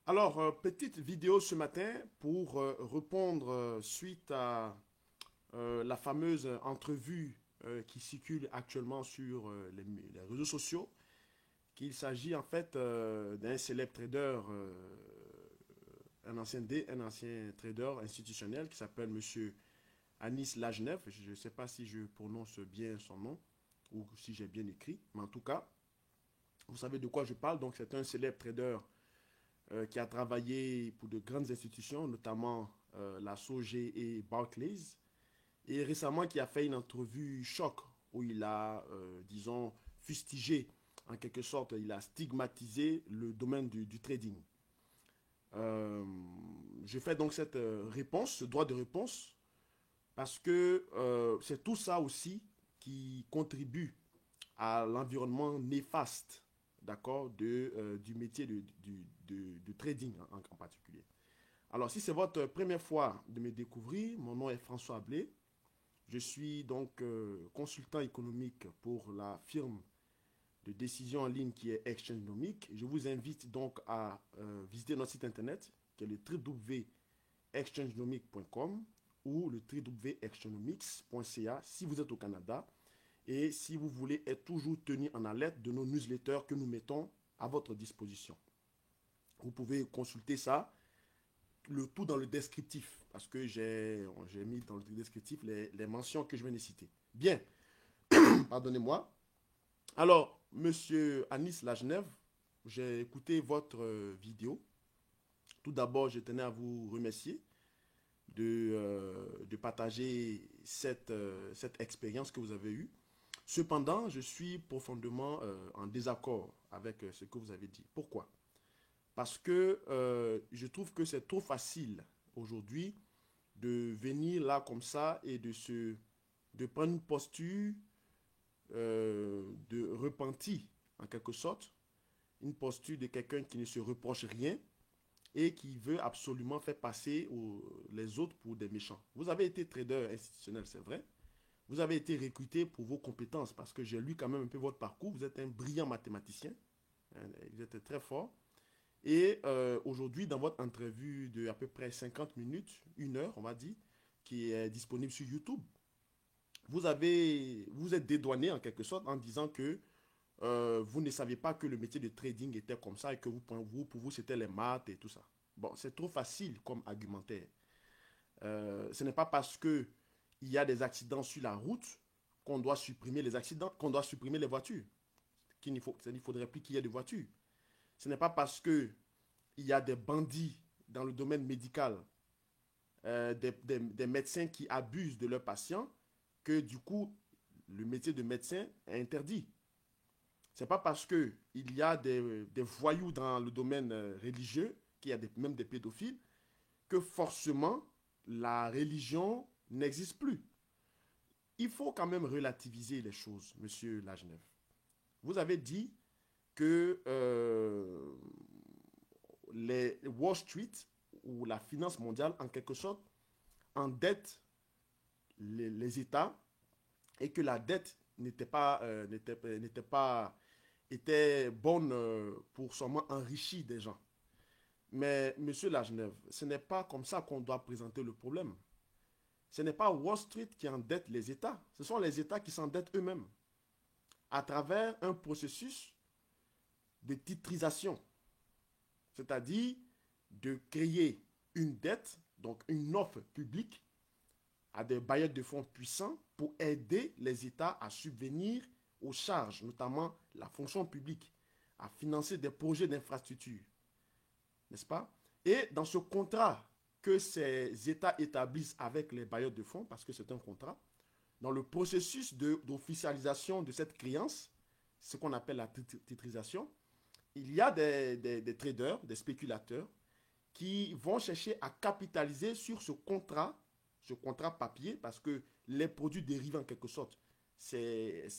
Alors, petite vidéo ce matin pour répondre suite à la fameuse entrevue qui circule actuellement sur les réseaux sociaux, qu'il s'agit en fait d'un célèbre trader, un ancien trader institutionnel qui s'appelle Monsieur Anis Lajnev. Je ne sais pas si je prononce bien son nom ou si j'ai bien écrit, mais en tout cas, vous savez de quoi je parle. Donc, c'est un célèbre trader qui a travaillé pour de grandes institutions, notamment la SOG et Barclays, et récemment qui a fait une entrevue choc où il a, disons, fustigé, en quelque sorte, il a stigmatisé le domaine du trading. Euh, je fais donc cette réponse, ce droit de réponse, parce que c'est tout ça aussi qui contribue à l'environnement néfaste, d'accord, du métier du trading en particulier. Alors, si c'est votre première fois de me découvrir, mon nom est François Ablé. Je suis donc consultant économique pour la firme de décision en ligne qui est Exchangenomics. Je vous invite donc à visiter notre site internet qui est le www.exchangenomics.com ou le www.exchangenomics.ca si vous êtes au Canada et si vous voulez être toujours tenu en alerte de nos newsletters que nous mettons à votre disposition. Vous pouvez consulter ça, le tout dans le descriptif, parce que j'ai mis dans le descriptif les mentions que je viens de citer. Bien, pardonnez-moi. Alors, monsieur Anis Lajnev, j'ai écouté votre vidéo. Tout d'abord, je tenais à vous remercier de partager cette expérience que vous avez eue. Cependant, je suis profondément en désaccord avec ce que vous avez dit. Pourquoi? Parce que je trouve que c'est trop facile aujourd'hui de venir là comme ça et de prendre une posture de repenti, en quelque sorte, une posture de quelqu'un qui ne se reproche rien et qui veut absolument faire passer les autres pour des méchants. Vous avez été trader institutionnel, c'est vrai. Vous avez été recruté pour vos compétences parce que j'ai lu quand même un peu votre parcours. Vous êtes un brillant mathématicien. Hein, vous êtes très fort. Et aujourd'hui, dans votre entrevue de à peu près 50 minutes, 1 heure, on va dire, qui est disponible sur YouTube, vous êtes dédouané en quelque sorte en disant que vous ne saviez pas que le métier de trading était comme ça et que pour vous, c'était les maths et tout ça. Bon, c'est trop facile comme argumentaire. Ce n'est pas parce que il y a des accidents sur la route qu'on doit supprimer les accidents, qu'on doit supprimer les voitures. Il ne faudrait plus qu'il y ait de voitures. Ce n'est pas parce que il y a des bandits dans le domaine médical, des médecins qui abusent de leurs patients, que du coup, le métier de médecin est interdit. C'est pas parce que il y a des voyous dans le domaine religieux, qu'il y a même des pédophiles, que forcément la religion n'existe plus. Il faut quand même relativiser les choses, monsieur Lagenève. Vous avez dit que les Wall Street ou la finance mondiale, en quelque sorte, endette les États et que la dette n'était pas était bonne pour seulement enrichir des gens. Mais, monsieur Lagenève, ce n'est pas comme ça qu'on doit présenter le problème. Ce n'est pas Wall Street qui endette les États, ce sont les États qui s'endettent eux-mêmes à travers un processus de titrisation, c'est-à-dire de créer une dette, donc une offre publique à des bailleurs de fonds puissants pour aider les États à subvenir aux charges, notamment la fonction publique, à financer des projets d'infrastructure, n'est-ce pas? Et dans ce contrat que ces États établissent avec les bailleurs de fonds, parce que c'est un contrat, dans le processus d'officialisation de cette créance, ce qu'on appelle la titrisation, il y a des traders, des spéculateurs, qui vont chercher à capitaliser sur ce contrat papier, parce que les produits dérivés en quelque sorte, ce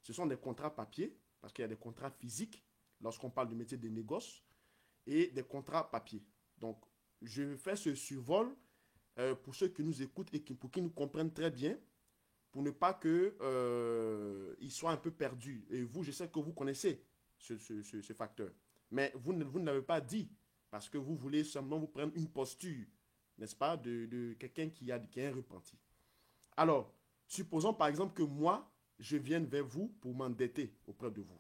sont des contrats papier, parce qu'il y a des contrats physiques lorsqu'on parle du métier des négoces, et des contrats papier. Donc, je fais ce survol pour ceux qui nous écoutent et pour qu'ils nous comprennent très bien, pour ne pas qu'ils soient un peu perdus. Et vous, je sais que vous connaissez ce facteur. Mais vous ne l'avez pas dit parce que vous voulez seulement vous prendre une posture, n'est-ce pas, de quelqu'un qui a un repenti. Alors, supposons par exemple que moi, je vienne vers vous pour m'endetter auprès de vous.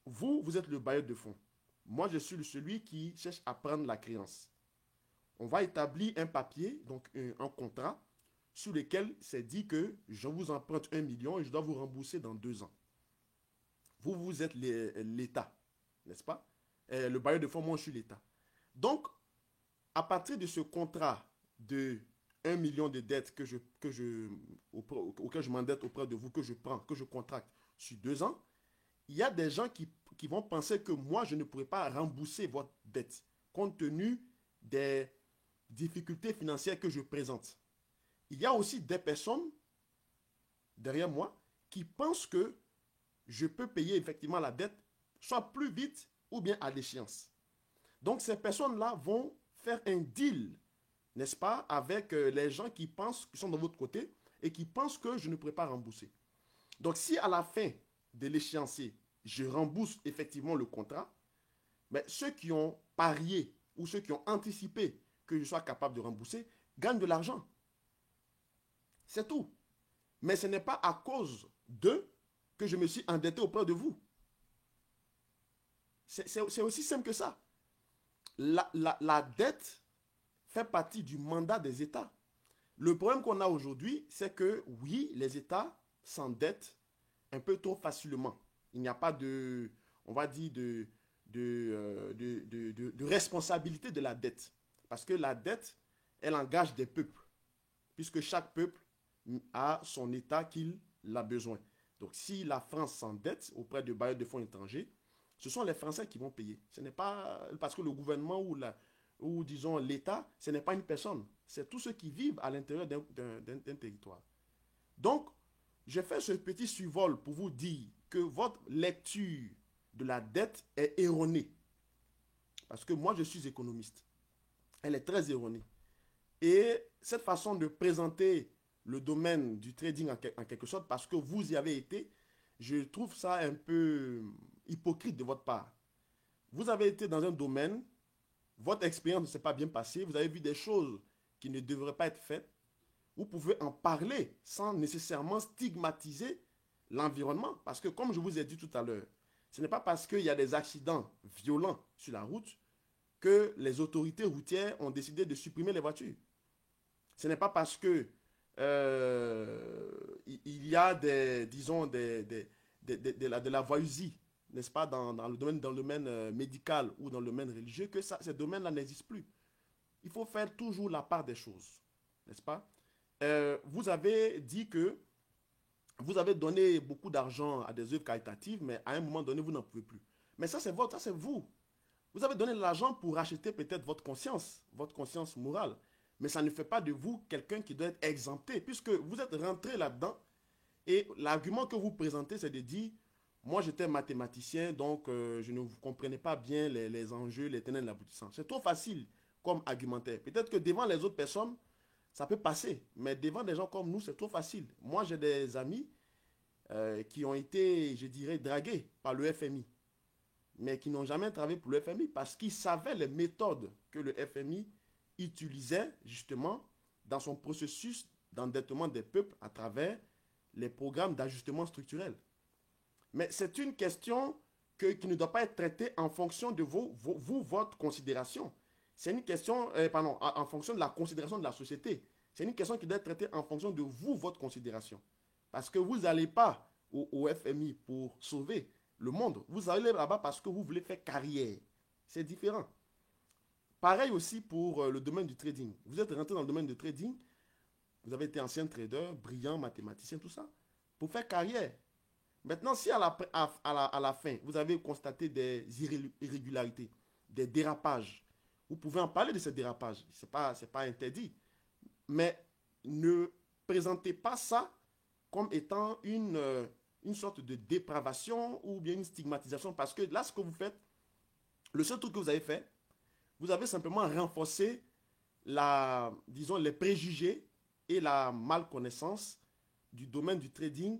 Vous êtes le bailleur de fonds. Moi, je suis celui qui cherche à prendre la créance. On va établir un papier, donc un contrat, sur lequel c'est dit que je vous emprunte 1 million et je dois vous rembourser dans 2 ans. Vous êtes l'État, n'est-ce pas? Le bailleur de fonds, moi, je suis l'État. Donc, à partir de ce contrat de 1 million de dettes auquel je m'endette auprès de vous, que je prends, que je contracte sur 2 ans, il y a des gens qui vont penser que moi, je ne pourrai pas rembourser votre dette, compte tenu des difficultés financières que je présente. Il y a aussi des personnes derrière moi qui pensent que je peux payer effectivement la dette, soit plus vite ou bien à l'échéance. Donc ces personnes-là vont faire un deal, n'est-ce pas, avec les gens qui pensent, qui sont de votre côté et qui pensent que je ne pourrai pas rembourser. Donc si à la fin de l'échéancier, je rembourse effectivement le contrat, mais ceux qui ont parié ou ceux qui ont anticipé que je sois capable de rembourser gagnent de l'argent. C'est tout. Mais ce n'est pas à cause d'eux que je me suis endetté auprès de vous. C'est aussi simple que ça. La dette fait partie du mandat des États. Le problème qu'on a aujourd'hui, c'est que oui, les États s'endettent un peu trop facilement. Il n'y a pas de, on va dire, de responsabilité de la dette. Parce que la dette, elle engage des peuples. Puisque chaque peuple a son État qu'il a besoin. Donc si la France s'endette auprès de bailleurs de fonds étrangers, ce sont les Français qui vont payer. Ce n'est pas parce que le gouvernement ou disons l'État, ce n'est pas une personne. C'est tous ceux qui vivent à l'intérieur d'un territoire. Donc, je fais ce petit survol pour vous dire que votre lecture de la dette est erronée. Parce que moi, je suis économiste. Elle est très erronée. Et cette façon de présenter le domaine du trading en quelque sorte, parce que vous y avez été, je trouve ça un peu hypocrite de votre part. Vous avez été dans un domaine, votre expérience ne s'est pas bien passée, vous avez vu des choses qui ne devraient pas être faites. Vous pouvez en parler sans nécessairement stigmatiser l'environnement. Parce que comme je vous ai dit tout à l'heure, ce n'est pas parce qu'il y a des accidents violents sur la route que les autorités routières ont décidé de supprimer les voitures. Ce n'est pas parce que il y a de la voyousie, n'est-ce pas, dans le domaine médical ou dans le domaine religieux que ces domaines-là n'existent plus. Il faut faire toujours la part des choses, n'est-ce pas? Vous avez dit que vous avez donné beaucoup d'argent à des œuvres caritatives, mais à un moment donné, vous n'en pouvez plus. Mais ça, c'est vous. Vous avez donné de l'argent pour acheter peut-être votre conscience morale. Mais ça ne fait pas de vous quelqu'un qui doit être exempté, puisque vous êtes rentré là-dedans. Et l'argument que vous présentez, c'est de dire, moi j'étais mathématicien, donc je ne vous comprenais pas bien les enjeux, les tenants de l'aboutissant. C'est trop facile comme argumentaire. Peut-être que devant les autres personnes, ça peut passer. Mais devant des gens comme nous, c'est trop facile. Moi, j'ai des amis qui ont été, je dirais, dragués par le FMI, mais qui n'ont jamais travaillé pour le FMI parce qu'ils savaient les méthodes que le FMI utilisait justement dans son processus d'endettement des peuples à travers les programmes d'ajustement structurel. Mais c'est une question qui ne doit pas être traitée en fonction de votre considération. C'est une question, en fonction de la considération de la société. C'est une question qui doit être traitée en fonction de votre considération. Parce que vous n'allez pas au FMI pour sauver le monde. Vous allez là-bas parce que vous voulez faire carrière. C'est différent. Pareil aussi pour le domaine du trading. Vous êtes rentré dans le domaine du trading, vous avez été ancien trader, brillant, mathématicien, tout ça, pour faire carrière. Maintenant, si à la fin, vous avez constaté des irrégularités, des dérapages, vous pouvez en parler de ces dérapages. Ce n'est pas interdit. Mais ne présentez pas ça comme étant une sorte de dépravation ou bien une stigmatisation. Parce que là, ce que vous faites, le seul truc que vous avez fait, vous avez simplement renforcé les préjugés et la malconnaissance du domaine du trading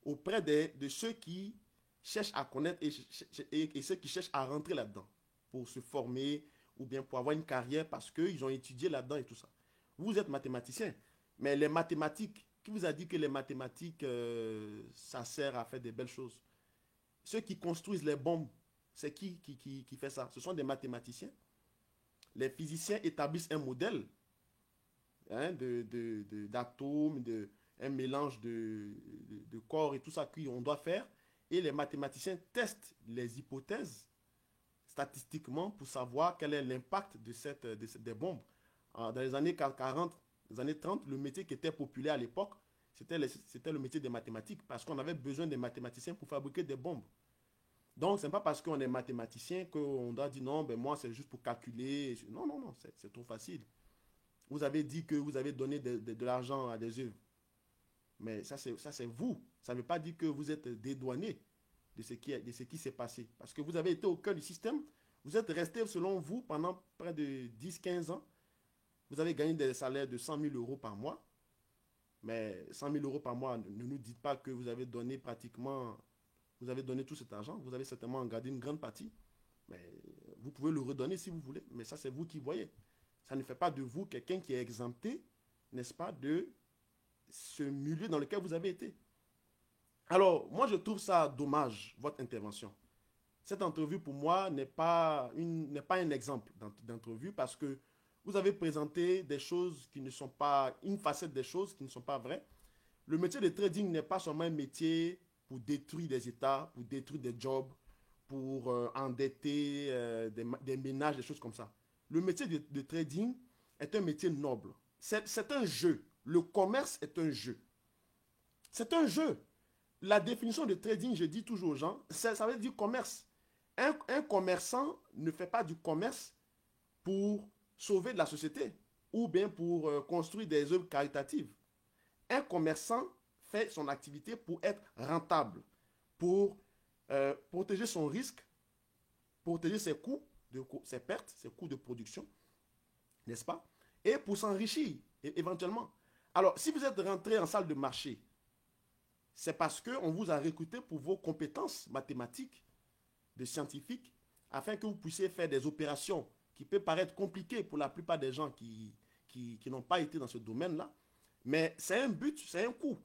auprès de ceux qui cherchent à connaître et ceux qui cherchent à rentrer là-dedans. pour se former ou bien pour avoir une carrière parce qu'ils ont étudié là-dedans et tout ça. Vous êtes mathématicien, mais les mathématiques, qui vous a dit que les mathématiques, ça sert à faire des belles choses? Ceux qui construisent les bombes, c'est qui fait ça? Ce sont des mathématiciens. Les physiciens établissent un modèle, hein, d'atomes, un mélange de corps et tout ça qu'on doit faire. Et les mathématiciens testent les hypothèses statistiquement pour savoir quel est l'impact des bombes. Dans les années 40, les années 30, le métier qui était populaire à l'époque, c'était le métier des mathématiques, parce qu'on avait besoin des mathématiciens pour fabriquer des bombes. Donc, ce n'est pas parce qu'on est mathématicien qu'on doit dire non, ben moi, c'est juste pour calculer. Non, non, non, c'est trop facile. Vous avez dit que vous avez donné de l'argent à des œuvres. Mais ça, c'est vous. Ça ne veut pas dire que vous êtes dédouané de ce qui s'est passé. Parce que vous avez été au cœur du système. Vous êtes resté, selon vous, pendant près de 10-15 ans. Vous avez gagné des salaires de 100 000 euros par mois. Mais 100 000 euros par mois, ne nous dites pas que vous avez donné pratiquement, vous avez donné tout cet argent. Vous avez certainement gardé une grande partie. Mais vous pouvez le redonner si vous voulez. Mais ça, c'est vous qui voyez. Ça ne fait pas de vous quelqu'un qui est exempté, n'est-ce pas, de ce milieu dans lequel vous avez été. Alors, moi, je trouve ça dommage, votre intervention. Cette entrevue, pour moi, n'est pas un exemple d'entrevue parce que vous avez présenté des choses qui ne sont pas, une facette des choses qui ne sont pas vraies. Le métier de trading n'est pas seulement un métier pour détruire des États, pour détruire des jobs, pour endetter des ménages, des choses comme ça. Le métier de trading est un métier noble. C'est un jeu. Le commerce est un jeu. C'est un jeu. La définition de trading, je dis toujours aux gens, ça veut dire commerce. Un commerçant ne fait pas du commerce pour sauver de la société ou bien pour construire des œuvres caritatives. Un commerçant fait son activité pour être rentable, pour protéger son risque, protéger ses coûts, ses pertes, ses coûts de production, n'est-ce pas? Et pour s'enrichir éventuellement. Alors, si vous êtes rentré en salle de marché, c'est parce qu'on vous a recruté pour vos compétences mathématiques, de scientifiques, afin que vous puissiez faire des opérations qui peuvent paraître compliquées pour la plupart des gens qui n'ont pas été dans ce domaine-là. Mais c'est un but, c'est un coût.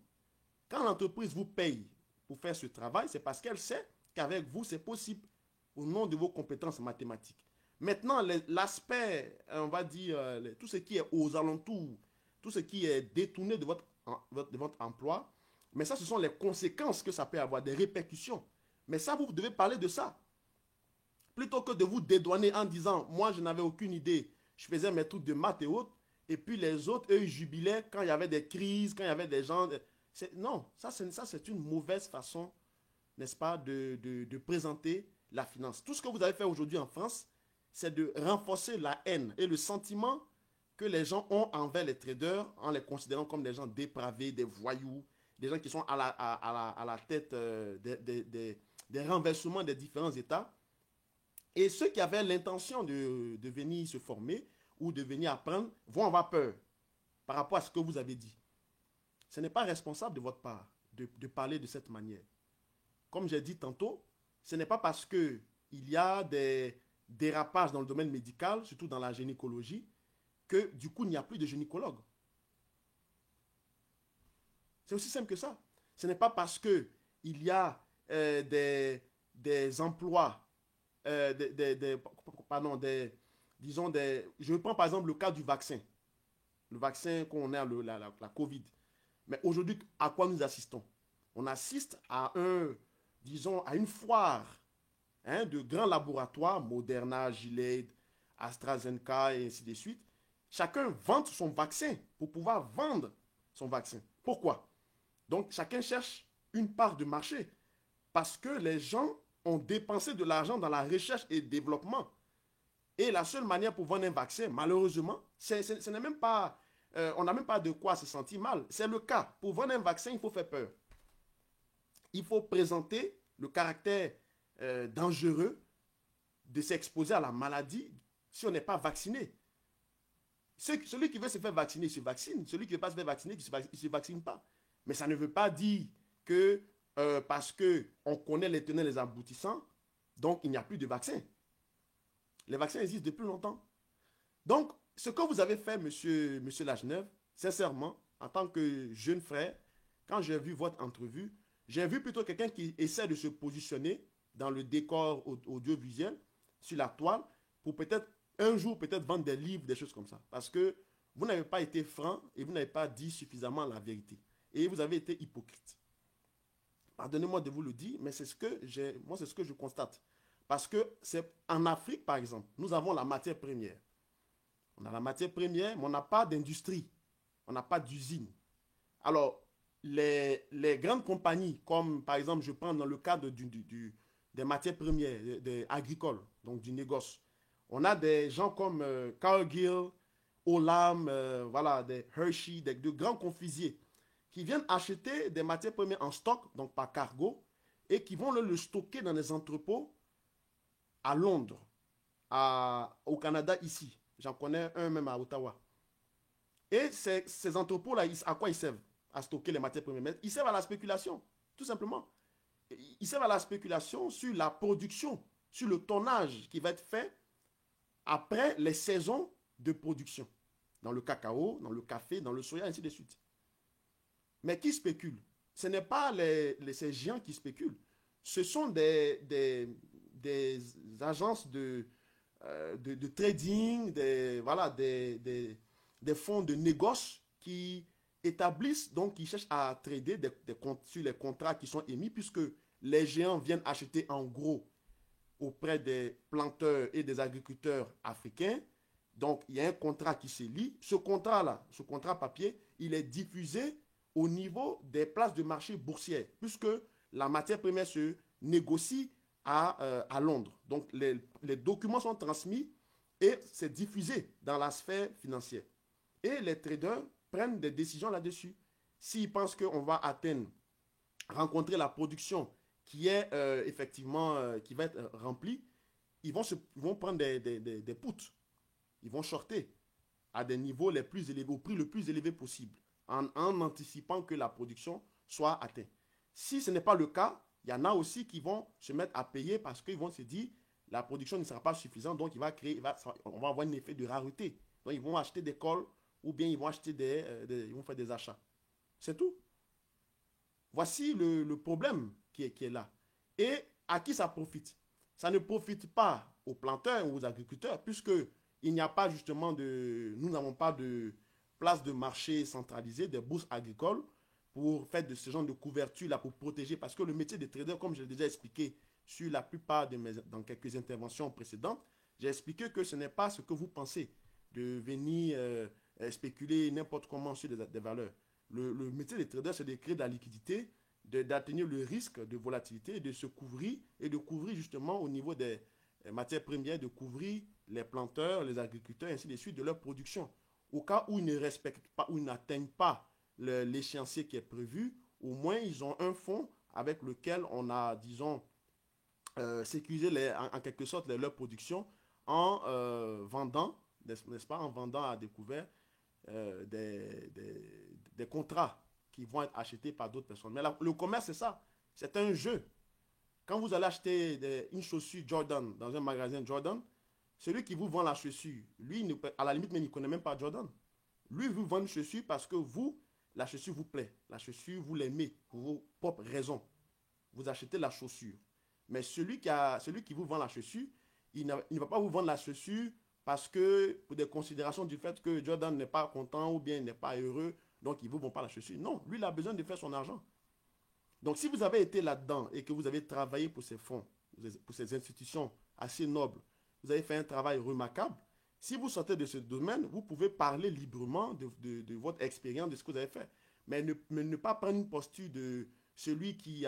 Quand l'entreprise vous paye pour faire ce travail, c'est parce qu'elle sait qu'avec vous, c'est possible au nom de vos compétences mathématiques. Maintenant, l'aspect, on va dire, tout ce qui est aux alentours, tout ce qui est détourné de votre emploi, mais ça, ce sont les conséquences que ça peut avoir, des répercussions. Mais ça, vous devez parler de ça. Plutôt que de vous dédouaner en disant, moi, je n'avais aucune idée, je faisais mes trucs de maths et autres, et puis les autres, eux, ils jubilaient quand il y avait des crises, quand il y avait des gens... Non, ça, c'est une mauvaise façon, n'est-ce pas, de présenter la finance. Tout ce que vous avez fait aujourd'hui en France, c'est de renforcer la haine et le sentiment que les gens ont envers les traders en les considérant comme des gens dépravés, des voyous, des gens qui sont à la tête des renversements des différents États. Et ceux qui avaient l'intention de venir se former ou de venir apprendre vont avoir peur par rapport à ce que vous avez dit. Ce n'est pas responsable de votre part de parler de cette manière. Comme j'ai dit tantôt, ce n'est pas parce qu'il y a des dérapages dans le domaine médical, surtout dans la gynécologie, que du coup il n'y a plus de gynécologues. C'est aussi simple que ça. Ce n'est pas parce qu'il y a des emplois, je prends par exemple le cas du vaccin. Le vaccin qu'on a, la Covid. Mais aujourd'hui, à quoi nous assistons? On assiste à à une foire, hein, de grands laboratoires, Moderna, Gilead, AstraZeneca et ainsi de suite. Chacun vante son vaccin pour pouvoir vendre son vaccin. Pourquoi? Donc, chacun cherche une part de marché parce que les gens ont dépensé de l'argent dans la recherche et le développement. Et la seule manière pour vendre un vaccin, malheureusement, ce n'est même pas, on n'a même pas de quoi se sentir mal. C'est le cas. Pour vendre un vaccin, il faut faire peur. Il faut présenter le caractère dangereux de s'exposer à la maladie si on n'est pas vacciné. Celui qui veut se faire vacciner, il se vaccine. Celui qui ne veut pas se faire vacciner, il ne se vaccine pas. Mais ça ne veut pas dire que parce qu'on connaît les tenants et les aboutissants, donc il n'y a plus de vaccin. Les vaccins existent depuis longtemps. Donc, ce que vous avez fait, monsieur Lagenève, sincèrement, en tant que jeune frère, quand j'ai vu votre entrevue, j'ai vu plutôt quelqu'un qui essaie de se positionner dans le décor audiovisuel, sur la toile, pour peut-être un jour peut-être vendre des livres, des choses comme ça. Parce que vous n'avez pas été franc et vous n'avez pas dit suffisamment la vérité. Et vous avez été hypocrite. Pardonnez-moi de vous le dire, mais c'est ce que moi c'est ce que je constate. Parce que c'est en Afrique, par exemple, nous avons la matière première. On a la matière première, mais on n'a pas d'industrie. On n'a pas d'usine. Alors, les grandes compagnies, comme par exemple, je prends dans le cadre des matières premières agricoles, donc du négoce, on a des gens comme Cargill, Olam, voilà, des Hershey, de grands confusiers qui viennent acheter des matières premières en stock, donc par cargo, et qui vont le stocker dans des entrepôts à Londres, au Canada ici. J'en connais un même à Ottawa. Et ces entrepôts-là, à quoi ils servent? À stocker les matières premières. Ils servent à la spéculation, tout simplement. Ils servent à la spéculation sur la production, sur le tonnage qui va être fait après les saisons de production. Dans le cacao, dans le café, dans le soja, ainsi de suite. Mais qui spécule? Ce n'est pas ces géants qui spéculent. Ce sont des agences de trading, voilà, des fonds de négoce qui établissent, donc qui cherchent à trader sur les contrats qui sont émis, puisque les géants viennent acheter en gros auprès des planteurs et des agriculteurs africains. Donc, il y a un contrat qui se lie. Ce contrat-là, ce contrat papier, il est diffusé au niveau des places de marché boursières, puisque la matière première se négocie à Londres. Donc, les documents sont transmis et c'est diffusé dans la sphère financière. Et les traders prennent des décisions là-dessus. S'ils pensent qu'on va rencontrer la production qui est effectivement, qui va être remplie, ils vont prendre des puts. Ils vont shorter à des niveaux les plus élevés, au prix le plus élevé possible, en anticipant que la production soit atteinte. Si ce n'est pas le cas, il y en a aussi qui vont se mettre à payer parce qu'ils vont se dire la production ne sera pas suffisante, donc on va avoir un effet de rareté. Donc ils vont acheter des cols ou bien ils vont acheter ils vont faire des achats. C'est tout. Voici le problème qui est là. Et à qui ça profite? Ça ne profite pas aux planteurs ou aux agriculteurs, puisque il n'y a pas justement nous n'avons pas de place de marché centralisée, des bourses agricoles pour faire de ce genre de couverture là pour protéger, parce que le métier de trader, comme je l'ai déjà expliqué sur la plupart dans quelques interventions précédentes, j'ai expliqué que ce n'est pas ce que vous pensez de venir spéculer n'importe comment sur des valeurs. Le métier de trader, c'est de créer de la liquidité, d'atteindre le risque de volatilité, de se couvrir et de couvrir justement au niveau des matières premières, de couvrir les planteurs, les agriculteurs, ainsi de suite, de leur production. Au cas où ils ne respectent pas, ou ils n'atteignent pas l'échéancier qui est prévu, au moins ils ont un fonds avec lequel on a, disons, sécurisé en quelque sorte leur production en vendant, n'est-ce pas, en vendant à découvert des contrats qui vont être achetés par d'autres personnes. Mais le commerce, c'est ça. C'est un jeu. Quand vous allez acheter une chaussure Jordan dans un magasin Jordan, celui qui vous vend la chaussure, lui, à la limite, mais il ne connaît même pas Jordan. Lui, vous vend une chaussure parce que la chaussure vous plaît. La chaussure, vous l'aimez pour vos propres raisons. Vous achetez la chaussure. Mais celui qui vous vend la chaussure, il ne va pas vous vendre la chaussure parce que, pour des considérations du fait que Jordan n'est pas content ou bien n'est pas heureux, donc il ne vous vend pas la chaussure. Non, lui, il a besoin de faire son argent. Donc, si vous avez été là-dedans et que vous avez travaillé pour ces fonds, pour ces institutions assez nobles, vous avez fait un travail remarquable. Si vous sortez de ce domaine, vous pouvez parler librement de votre expérience, de ce que vous avez fait. Mais ne pas prendre une posture de celui qui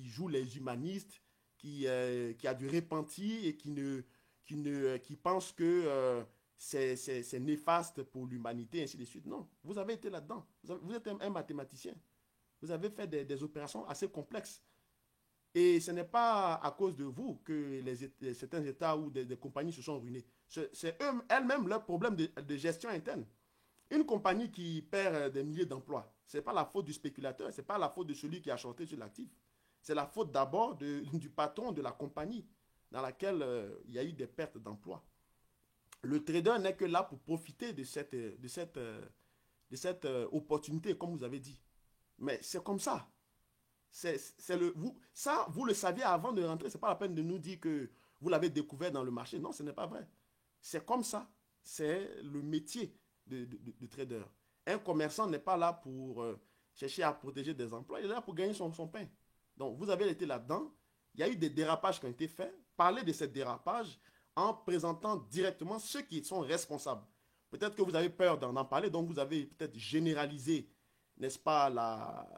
joue les humanistes, qui a du repenti et qui pense que c'est néfaste pour l'humanité, ainsi de suite. Non, vous avez été là-dedans. Vous êtes un mathématicien. Vous avez fait des opérations assez complexes. Et ce n'est pas à cause de vous que certains États ou des compagnies se sont ruinés. C'est elles-mêmes leur problème de gestion interne. Une compagnie qui perd des milliers d'emplois, ce n'est pas la faute du spéculateur, ce n'est pas la faute de celui qui a shorté sur l'actif. C'est la faute d'abord du patron de la compagnie dans laquelle il y a eu des pertes d'emplois. Le trader n'est que là pour profiter de cette opportunité, comme vous avez dit. Mais c'est comme ça. Vous le saviez avant de rentrer. Ce n'est pas la peine de nous dire que vous l'avez découvert dans le marché. Non, ce n'est pas vrai. C'est comme ça. C'est le métier de trader. Un commerçant n'est pas là pour chercher à protéger des emplois. Il est là pour gagner son pain. Donc, vous avez été là-dedans. Il y a eu des dérapages qui ont été faits. Parlez de ces dérapages en présentant directement ceux qui sont responsables. Peut-être que vous avez peur d'en parler, donc vous avez peut-être généralisé, n'est-ce pas,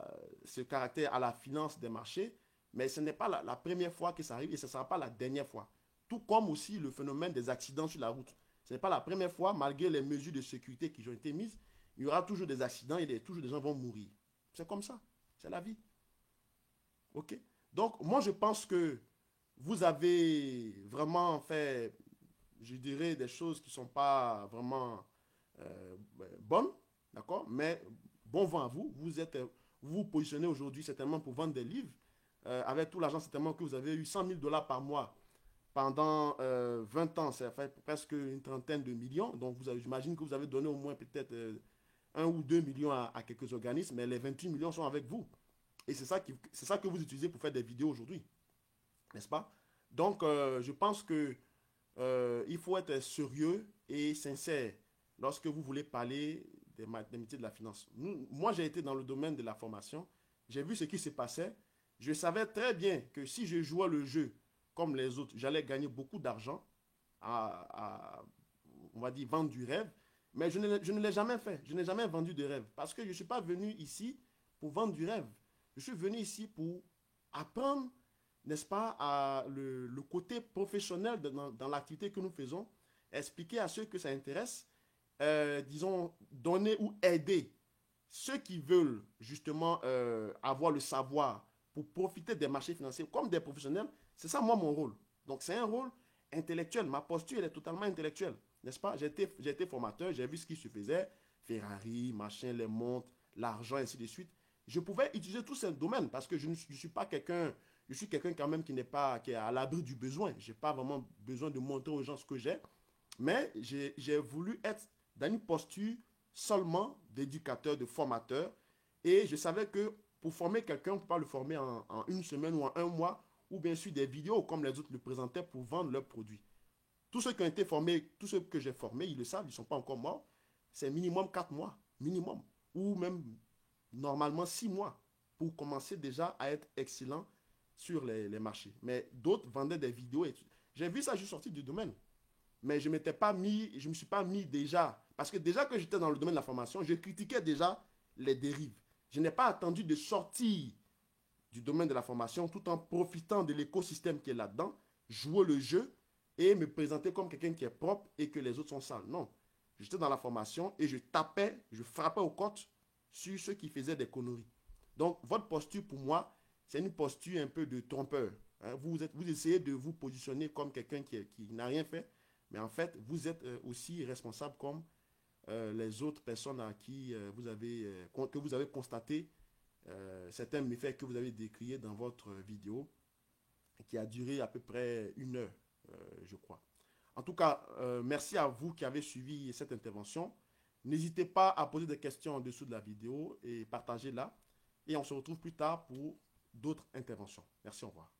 ce caractère à la finance des marchés, mais ce n'est pas la première fois que ça arrive et ce ne sera pas la dernière fois. Tout comme aussi le phénomène des accidents sur la route. Ce n'est pas la première fois, malgré les mesures de sécurité qui ont été mises, il y aura toujours des accidents et toujours des gens vont mourir. C'est comme ça, c'est la vie. Ok? Donc, moi, je pense que vous avez vraiment fait, je dirais, des choses qui ne sont pas vraiment bonnes, d'accord? Mais bon vent à vous. Vous positionnez aujourd'hui certainement pour vendre des livres. Avec tout l'argent certainement que vous avez eu, 100 000 dollars par mois pendant 20 ans, ça fait presque une trentaine de millions. Donc, j'imagine que vous avez donné au moins peut-être 1 ou 2 millions à quelques organismes, mais les 28 millions sont avec vous. Et c'est ça que vous utilisez pour faire des vidéos aujourd'hui, n'est-ce pas? Donc, je pense que il faut être sérieux et sincère lorsque vous voulez parler des métiers de la finance. Moi, j'ai été dans le domaine de la formation. J'ai vu ce qui se passait. Je savais très bien que si je jouais le jeu comme les autres, j'allais gagner beaucoup d'argent on va dire, vendre du rêve. Mais je ne l'ai jamais fait. Je n'ai jamais vendu de rêve. Parce que je ne suis pas venu ici pour vendre du rêve. Je suis venu ici pour apprendre, n'est-ce pas, le côté professionnel dans l'activité que nous faisons, expliquer à ceux que ça intéresse, disons, donner ou aider ceux qui veulent justement avoir le savoir pour profiter des marchés financiers comme des professionnels. C'est ça, moi, mon rôle. Donc, c'est un rôle intellectuel. Ma posture, elle est totalement intellectuelle, n'est-ce pas? J'ai été formateur, j'ai vu ce qui se faisait, Ferrari, machin, les montres, l'argent, ainsi de suite. Je pouvais utiliser tous ces domaines parce que je ne suis pas quelqu'un, je suis quelqu'un quand même qui est à l'abri du besoin. Je n'ai pas vraiment besoin de montrer aux gens ce que j'ai, mais j'ai voulu être dans une posture seulement d'éducateur, de formateur, et je savais que pour former quelqu'un, on ne peut pas le former en une semaine ou en un mois, ou bien sûr des vidéos comme les autres le présentaient pour vendre leurs produits. Tous ceux qui ont été formés, tous ceux que j'ai formés, ils le savent, ils ne sont pas encore morts. C'est minimum 4 mois, minimum. Ou même normalement 6 mois pour commencer déjà à être excellent sur les marchés. Mais d'autres vendaient des vidéos. J'ai vu ça, je suis sorti du domaine. Mais je ne me suis pas mis déjà. Parce que déjà que j'étais dans le domaine de la formation, je critiquais déjà les dérives. Je n'ai pas attendu de sortir du domaine de la formation tout en profitant de l'écosystème qui est là-dedans, jouer le jeu et me présenter comme quelqu'un qui est propre et que les autres sont sales. Non. J'étais dans la formation et je frappais aux côtes sur ceux qui faisaient des conneries. Donc, votre posture, pour moi, c'est une posture un peu de trompeur. Hein. Vous essayez de vous positionner comme quelqu'un qui n'a rien fait, mais en fait, vous êtes aussi responsable comme les autres personnes à qui que vous avez constaté certains méfaits que vous avez décriés dans votre vidéo, qui a duré à peu près 1 heure, je crois. En tout cas, merci à vous qui avez suivi cette intervention. N'hésitez pas à poser des questions en dessous de la vidéo et partagez-la. Et on se retrouve plus tard pour d'autres interventions. Merci, au revoir.